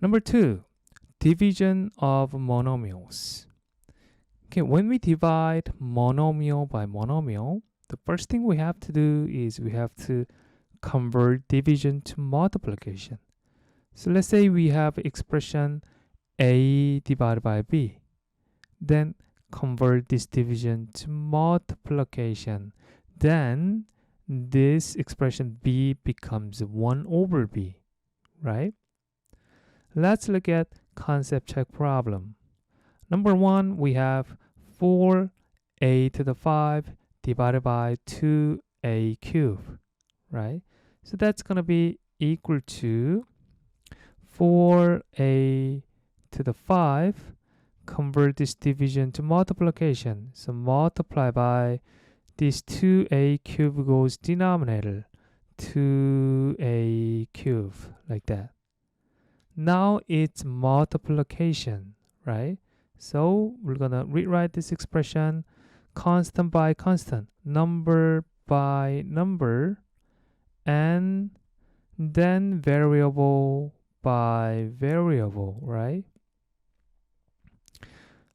Number 2, division of monomials. Okay, when we divide monomial by monomial, the first thing we have to do is we have to convert division to multiplication. So let's say we have expression a divided by b. Then convert this division to multiplication. Then this expression b becomes 1 over b, right? Let's look at concept check problem. Number 1, we have 4a to the 5 divided by 2a cubed, right? So that's going to be equal to 4a to the 5. Convert this division to multiplication. So multiply by this 2a cubed goes denominator, 2a cubed, like that. Now it's multiplication, right? So we're gonna rewrite this expression constant by constant, number by number, and then variable by variable, right?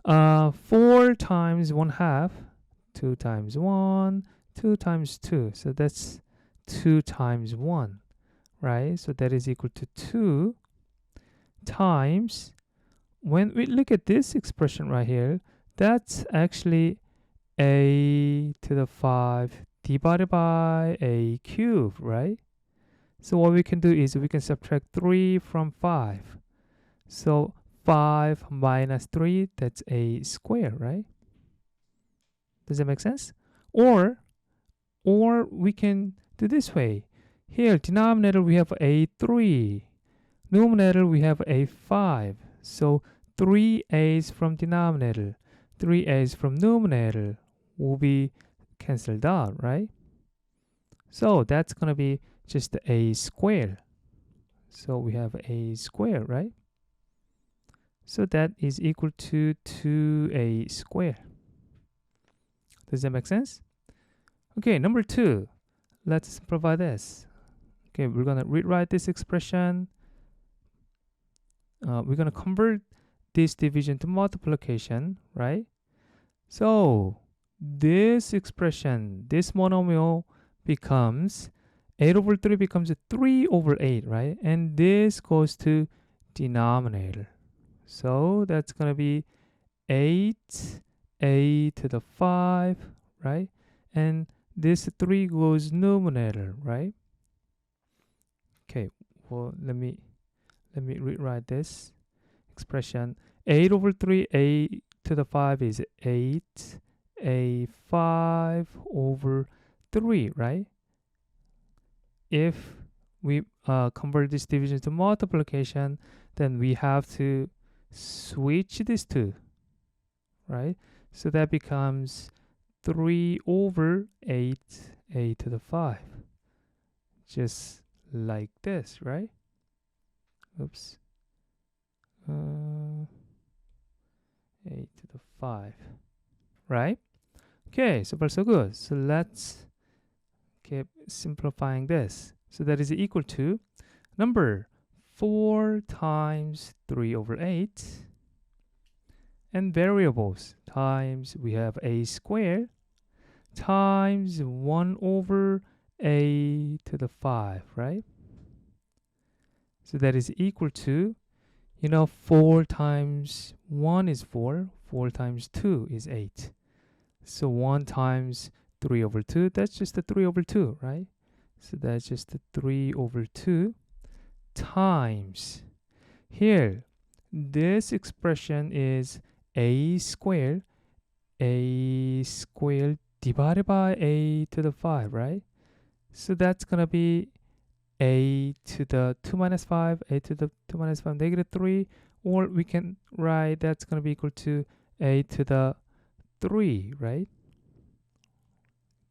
4 times 1/2, 2 times 1, 2 times 2. So that's 2 times 1, right? So that is equal to 2 times, when we look at this expression right here, that's actually a to the 5 divided by a cube, right? So what we can do is we can subtract 3 from 5. So 5 minus 3, that's a square, right? Does that make sense? Or we can do this way. Here, denominator, we have a 3. Numerator, we have a 5. So 3 a's from denominator, 3 a's from numerator will be cancelled out, right? So that's going to be just a square. So we have a square, right? So that is equal to 2a square. Does that make sense? Okay, number 2. Let's simplify this. Okay, we're going to rewrite this expression. We're going to convert this division to multiplication, right? So this expression, this monomial becomes 8 over 3 becomes 3 over 8, right? And this goes to denominator. So that's going to be 8a to the 5, right? And this 3 goes numerator, right? Okay, well, let me rewrite this expression. 8 over 3, a to the 5 is 8, a 5 over 3, right? If we convert this division to multiplication, then we have to switch these two, right? So that becomes 3 over 8, a to the 5. Just like this, right? Oops. A to the 5, right? Okay, so far so good. So let's keep simplifying this. So that is equal to number 4 times 3 over 8, and variables times we have a square times 1 over a to the 5, right? So that is equal to, 4 times 1 is 4, 4 times 2 is 8. So 1 times 3 over 2, that's just the 3 over 2, right? So that's just the 3 over 2 times. Here, this expression is a squared divided by a to the 5, right? So that's going to be a to the 2 minus 5, a to the 2 minus 5, negative 3, or we can write that's going to be equal to a to the 3, right?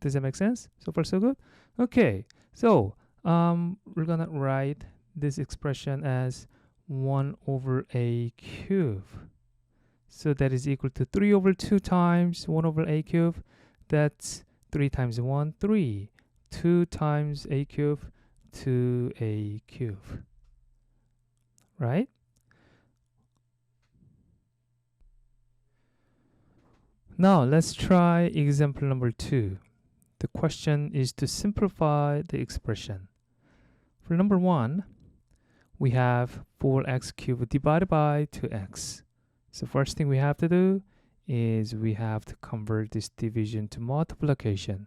Does that make sense? So far so good? Okay, so we're going to write this expression as 1 over a cube. So that is equal to 3 over 2 times 1 over a cube. That's 3 times 1, 3. 2 times a cube, 2a cube. Right? Now let's try example number 2. The question is to simplify the expression. For number 1, we have 4x cubed divided by 2x. So first thing we have to do is we have to convert this division to multiplication.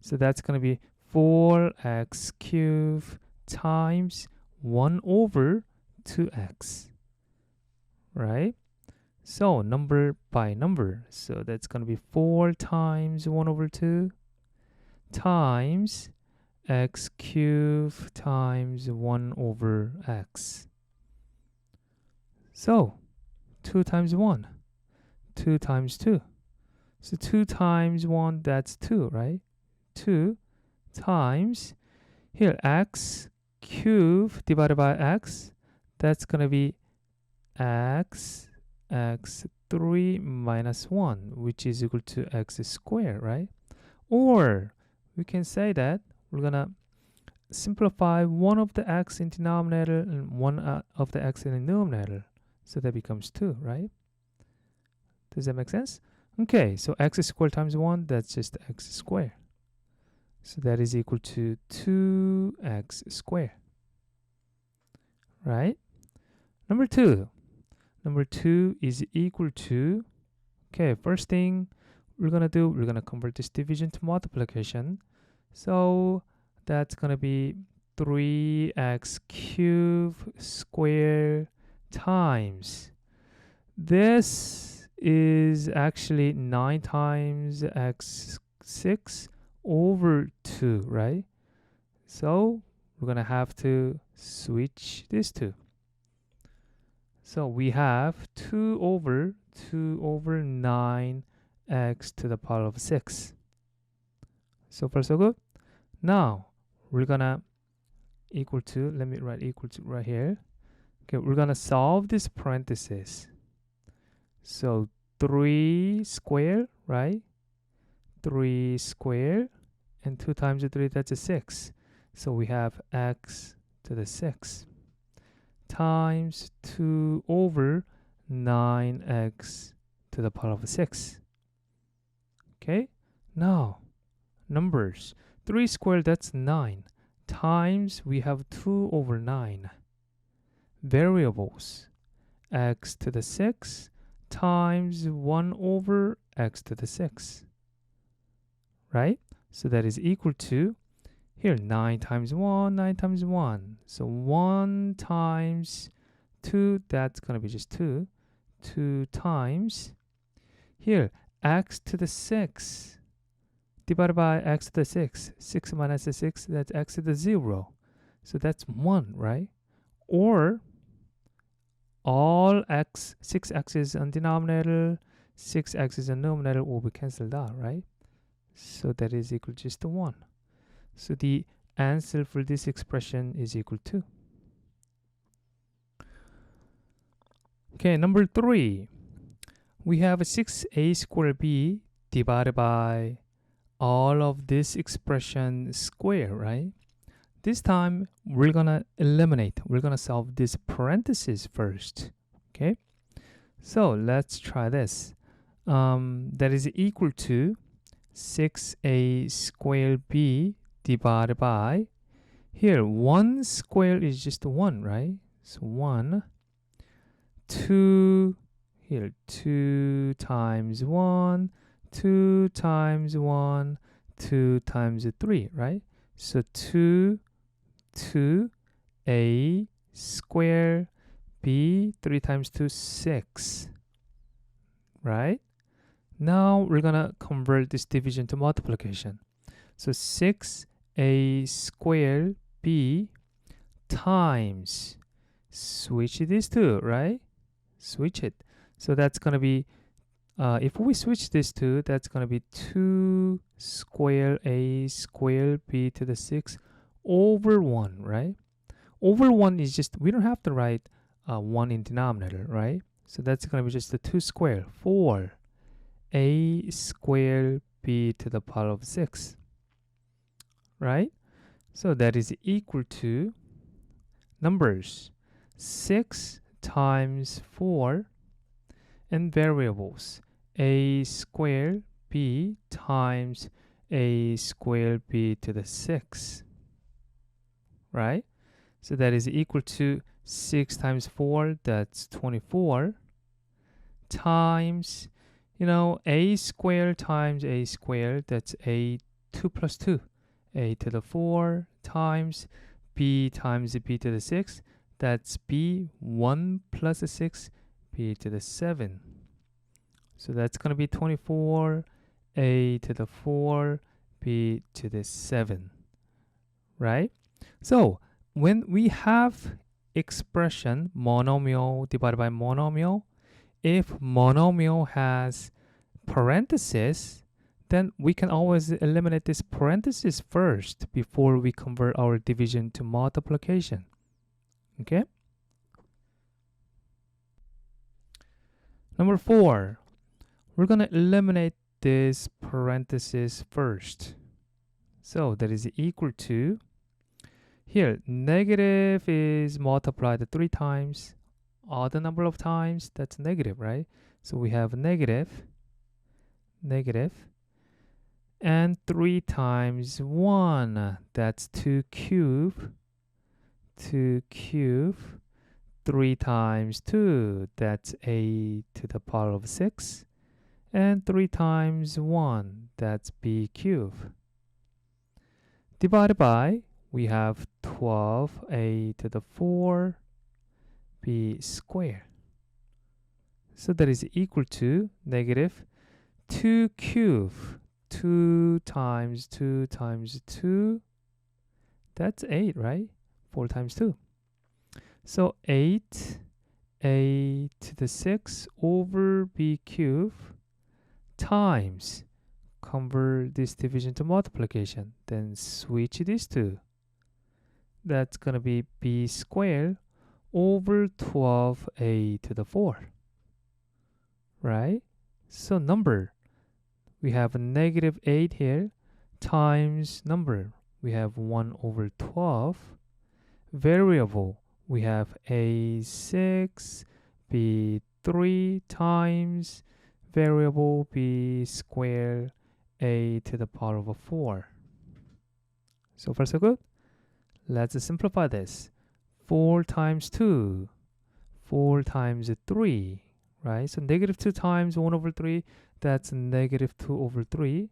So that's going to be 4x cubed times 1 over 2x, right? So number by number. So that's going to be 4 times 1 over 2 times x cubed times 1 over x. So 2 times 1, 2 times 2. So 2 times 1, that's 2, right? 2 times, here, x cubed divided by x, that's going to be x 3 minus 1, which is equal to x squared, right? Or we can say that we're going to simplify one of the x in denominator and one of the x in the numerator. So that becomes 2, right? Does that make sense? Okay, so x squared times 1, that's just x squared. So that is equal to 2x squared, right? Number 2 is equal to, okay, first thing we're going to do, we're going to convert this division to multiplication. So that's going to be 3x cubed squared times, this is actually 9 times x 6 over 2, right? So we're going to have to switch these two. So we have 2 over 9x to the power of 6. So far so good. Now we're gonna equal to, let me write equal to right here. Okay, we're gonna solve this parenthesis. So 3 squared, right? 3 squared, and 2 times 3, that's a 6. So we have x to the 6 times 2 over 9x to the power of 6. Okay, now numbers. 3 squared, that's 9, times we have 2 over 9. Variables, x to the 6 times 1 over x to the 6, right? So that is equal to, here, 9 times 1, 9 times 1. So 1 times 2, that's going to be just 2. 2 times, here, x to the 6 divided by x to the 6. 6 minus the 6, that's x to the 0. So that's 1, right? Or all x, 6x's on denominator, 6x's on numerator will be cancelled out, right? So that is equal to just 1. So the answer for this expression is equal to. Okay, number 3. We have 6a squared b divided by all of this expression square, right? This time we're gonna eliminate. We're gonna solve this parenthesis first. Okay, so let's try this. That is equal to 6a squared b divided by, here 1 squared is just 1, right? So 1, 2, here 2 times 1, 2 times 1, 2 times 3, right? So 2 a squared b, 3 times 2, 6, right? Now we're gonna convert this division to multiplication. So 6a squared b times, switch these two, right? Switch it. So that's gonna be, if we switch these two, that's gonna be 2 squared a squared b to the 6 over 1, right? Over 1 is just, we don't have to write 1 in denominator, right? So that's going to be just the 2 squared, 4 a squared b to the power of 6, right? So that is equal to, numbers, 6 times 4, and variables, a squared b times a squared b to the 6, right? So that is equal to 6 times 4, that's 24, times, a squared times a squared, that's a 2 plus 2, a to the 4 times b times b to the 6, that's b 1 plus the 6, b to the 7. So that's going to be 24, a to the 4, b to the 7, right? So when we have expression monomial divided by monomial, if monomial has parentheses, then we can always eliminate this parenthesis first before we convert our division to multiplication. Okay? Number 4, we're going to eliminate this parenthesis first. So that is equal to, here, negative is multiplied 3 times. Odd number of times, that's negative, right? So we have negative, and 3 times 1, that's 2 cubed, 3 times 2, that's a to the power of 6, and 3 times 1, that's b cubed. Divided by, we have 12a to the 4 b squared. So that is equal to negative 2 cubed, 2 times 2 times 2, that's 8, right? 4 times 2. So 8 a to the 6 over b cubed times, convert this division to multiplication, then switch these two. That's going to be b squared over 12a to the 4, right? So number, we have a negative 8 here, times number, we have 1 over 12. Variable, we have a6, b3 times variable b squared a to the power of 4. So far so good. Let's simplify this. 4 times 2, 4 times 3, right? So negative 2 times 1 over 3, that's negative 2 over 3,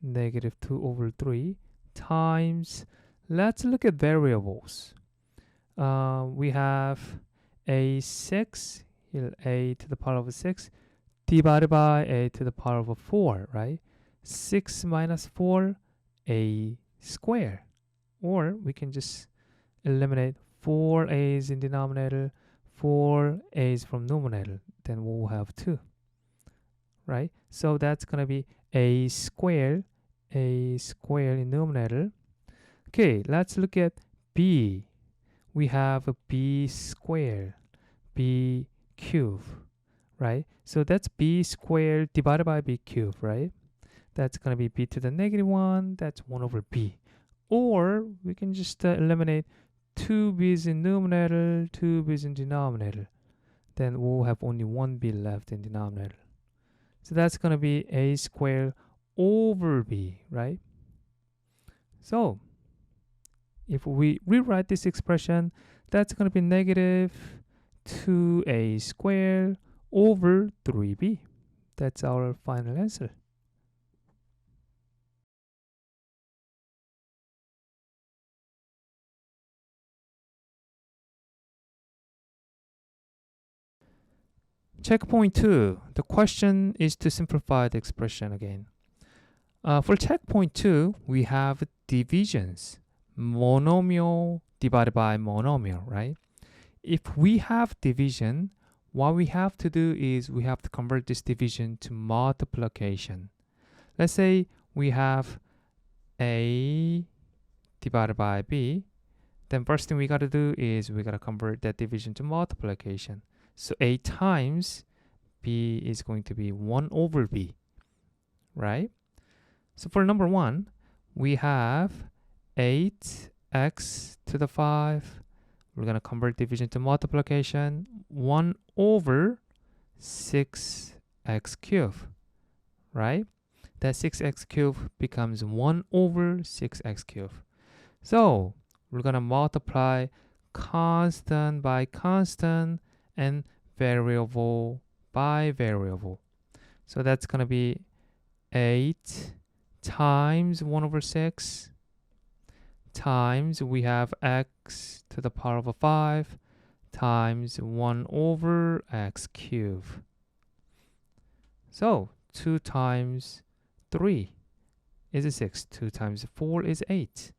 negative 2 over 3 times, let's look at variables. We have a 6, here a to the power of 6, divided by a to the power of 4, right? 6 minus 4, a squared. Or we can just eliminate 4 a's in denominator, 4 a's from numerator. Then we'll have 2, right? So that's going to be a squared in numerator. Okay, let's look at b. We have a b squared, b cubed, right? So that's b squared divided by b cubed, right? That's going to be b to the negative 1, that's 1 over b. Or we can just eliminate 2 b's in numerator, 2 b's in denominator. Then we'll have only 1 b left in denominator. So that's going to be a squared over b, right? So if we rewrite this expression, that's going to be negative 2a squared over 3b. That's our final answer. Checkpoint 2. The question is to simplify the expression again. For checkpoint 2, we have divisions. Monomial divided by monomial, right? If we have division, what we have to do is we have to convert this division to multiplication. Let's say we have a divided by b. Then first thing we got to do is we got to convert that division to multiplication. So a times b is going to be 1 over b, right? So for number 1, we have 8x to the 5. We're going to convert division to multiplication. 1 over 6x cubed. right? That 6x cubed becomes 1 over 6x cubed. So we're going to multiply constant by constant and variable by variable. So that's going to be 8 times 1 over 6 times we have x to the power of 5 times 1 over x cubed. So 2 times 3 is 6. 2 times 4 is 8.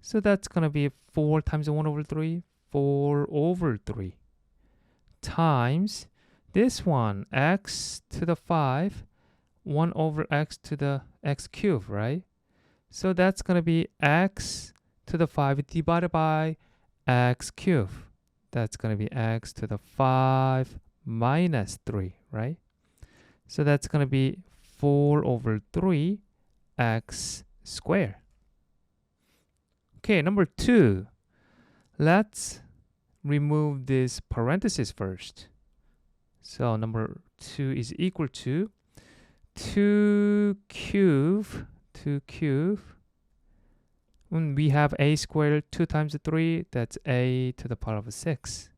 So that's going to be 4 times 1 over 3, 4 over 3, times this one, x to the 5, 1 over x to the x cubed, right? So that's going to be x to the 5 divided by x cubed. That's going to be x to the 5 minus 3, right? So that's going to be 4 over 3 x squared. Okay, number 2. Let's remove this parenthesis first. So number 2 is equal to 2 cubed. When we have a squared 2 times 3, that's a to the power of 6.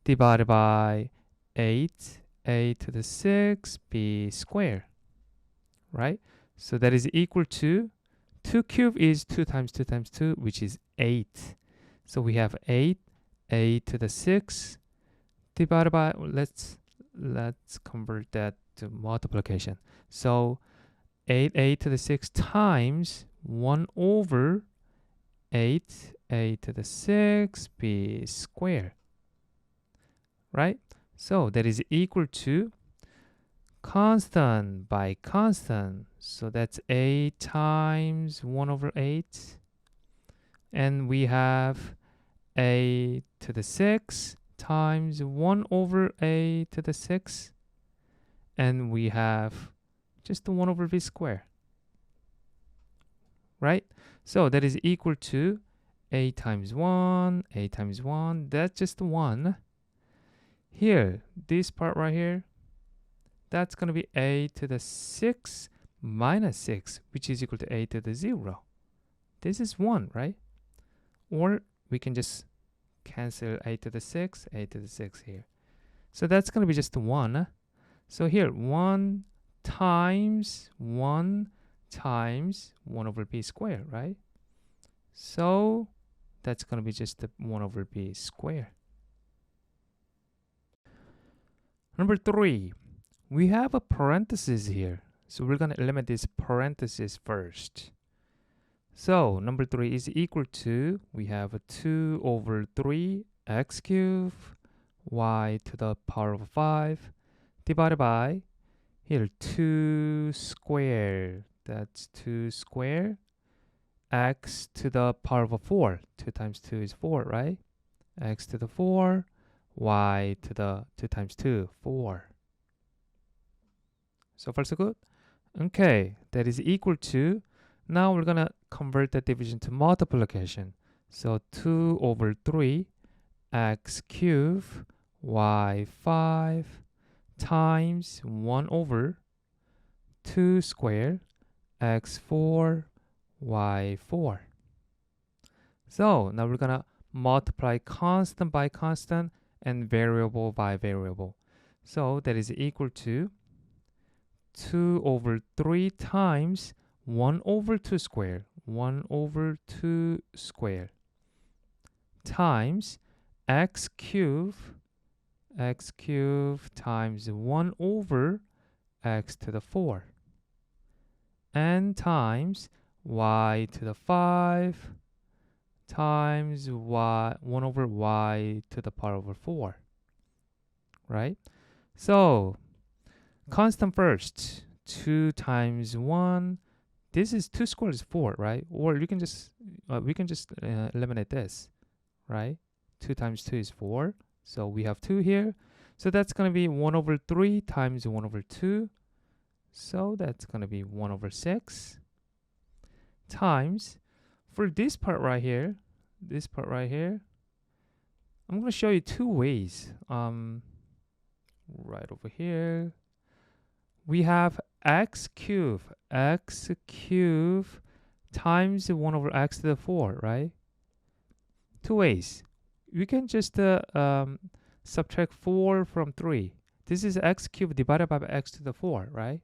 Divided by 8, a to the 6, b squared. Right? So that is equal to 2 cubed is 2 times 2 times 2, which is 8. So we have 8, a to the 6, divided by, let's convert that to multiplication. So 8a to the 6 times 1 over 8a to the 6 b squared. Right? So that is equal to constant by constant. So that's a times 1 over 8. And we have a to the 6 times 1 over a to the 6. And we have just the 1 over b squared. Right? So that is equal to a times 1, that's just 1. Here, this part right here, that's going to be a to the 6 minus 6, which is equal to a to the 0. This is 1, right? Or we can just cancel a to the 6 here. So that's going to be just 1. So here, 1 times 1 over b squared, right? So that's going to be just the 1 over b squared. Number 3, we have a parenthesis here. So we're going to eliminate this parenthesis first. So number 3 is equal to, we have a 2 over 3 x cubed y to the power of 5 divided by, here, 2 squared. That's 2 squared x to the power of 4. 2 times 2 is 4, right? X to the 4, y to the 2 times 2, 4. So far so good? Okay, that is equal to, now we're going to convert the division to multiplication. So 2 over 3 x cubed y 5 times 1 over 2 squared x 4 y 4. So now we're going to multiply constant by constant and variable by variable. So that is equal to 2 over 3 times 1 over 2 squared, 1 over 2 squared, times x cubed times 1 over x to the 4, and times y to the 5 times 1 over y to the power over 4, right? So constant first, 2 times 1, this is 2 squared is 4, right? Or you can just we can just eliminate this, right? 2 times 2 is 4, so we have 2 here. So that's going to be 1 over 3 times 1 over 2, so that's going to be 1 over 6, times, for this part right here, I'm going to show you 2 ways. Right over here, we have x cubed times 1 over x to the 4, right? Two ways. We can just subtract 4 from 3. This is x cubed divided by x to the 4, right?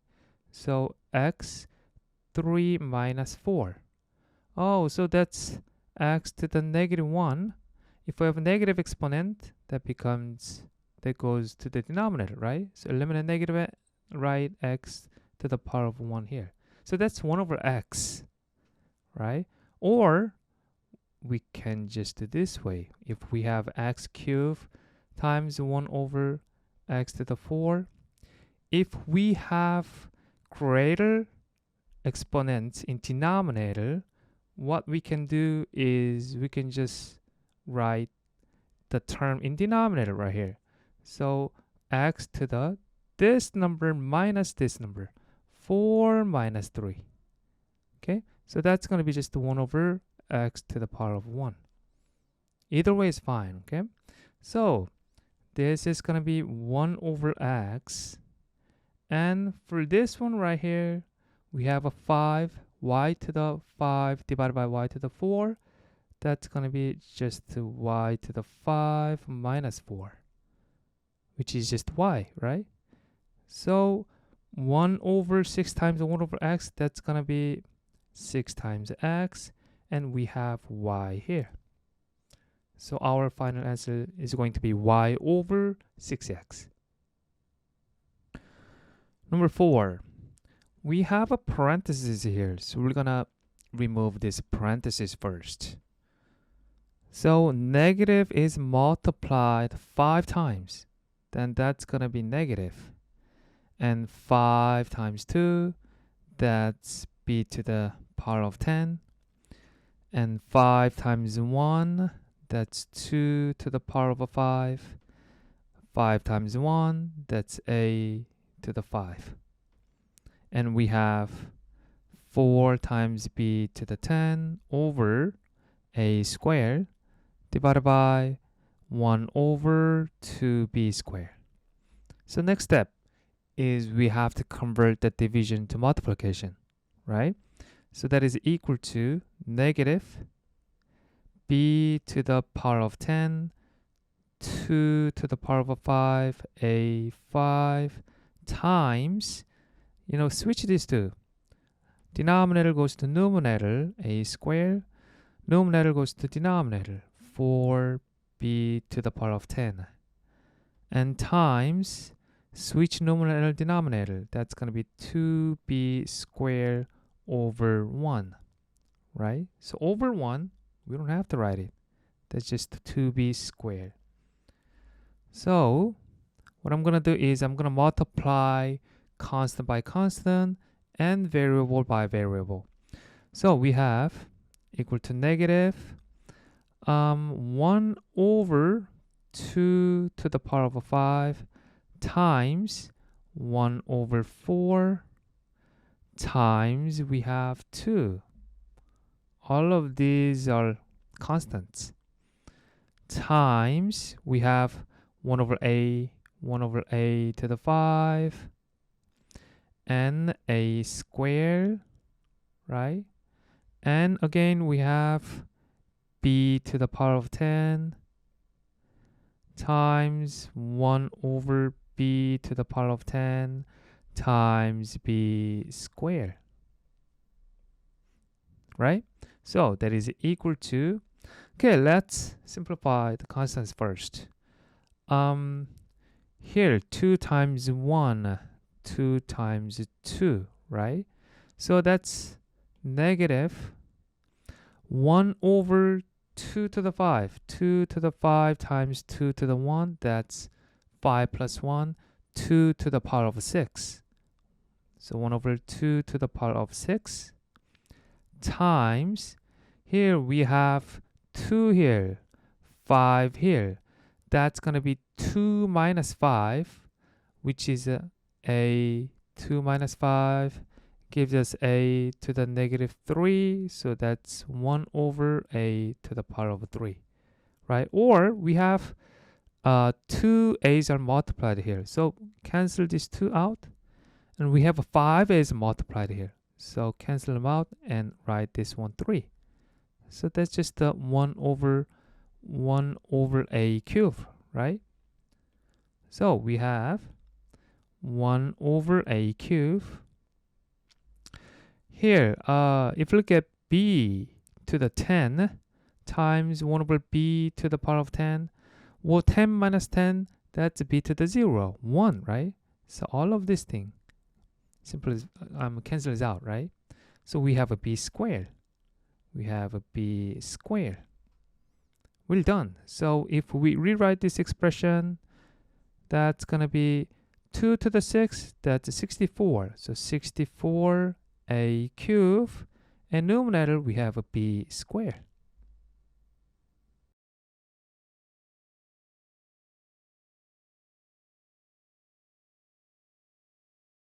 So x 3 minus 4. Oh, so that's x to the negative 1. If we have a negative exponent, that goes to the denominator, right? So eliminate negative, write x to the power of 1 here. So that's 1 over x, right? Or we can just do this way. If we have x cubed times 1 over x to the 4, if we have greater exponents in denominator, what we can do is we can just write the term in denominator right here. So x to the this number minus this number, 4 minus 3. Okay, so that's going to be just 1 over x to the power of 1. Either way is fine, okay? So this is going to be 1 over x. And for this one right here, we have a 5, y to the 5 divided by y to the 4. That's going to be just y to the 5 minus 4, which is just y, right? So 1 over 6 times 1 over x, that's going to be 6 times x, and we have y here. So our final answer is going to be y over 6x. Number 4, we have a parenthesis here, so we're going to remove this parenthesis first. So negative is multiplied 5 times, then that's going to be negative. And 5 times 2, that's b to the power of 10. And 5 times 1, that's 2 to the power of a 5. 5 times 1, that's a to the 5. And we have 4 times b to the 10 over a squared divided by 1 over 2b squared. So next step is we have to convert the division to multiplication, right? So that is equal to negative b to the power of 10, 2 to the power of a 5, a 5 times, switch these two. Denominator goes to numerator, a squared. Numerator goes to denominator, 4b to the power of 10. And times, switch numerator denominator, that's going to be 2b squared over 1, right? So over 1, we don't have to write it. That's just 2b squared. So what I'm going to do is I'm going to multiply constant by constant and variable by variable. So we have equal to negative 1 over 2 to the power of a 5 times 1 over 4 times we have 2. All of these are constants. Times we have 1 over a to the 5 and a squared, right? And again we have b to the power of 10 times 1 over b to the power of 10 times b squared, right? So that is equal to, okay, let's simplify the constants first. Here 2 times 1, 2 times 2, right? So that's negative 1 over 2 to the 5. 2 to the 5 times 2 to the 1, that's 5 plus 1, 2 to the power of 6. So 1 over 2 to the power of 6 times, here we have 2 here, 5 here. That's going to be 2 minus 5, which is a 2 minus 5 gives us a to the negative 3. So that's 1 over a to the power of 3, right? Or we have 2 a's are multiplied here. So cancel these 2 out. And we have a 5 is multiplied here. So cancel them out and write this one 3. So that's just the 1 over a cube, right? So we have 1 over a cube. Here, if you look at b to the 10 times 1 over b to the power of 10, well, 10 minus 10, that's b to the 0, 1, right? So all of this thing, simply cancels out, right? So we have a b squared. We have a b squared. Well done. So if we rewrite this expression, that's going to be 2 to the 6, that's 64. So 64 a cube, and numerator we have a b squared.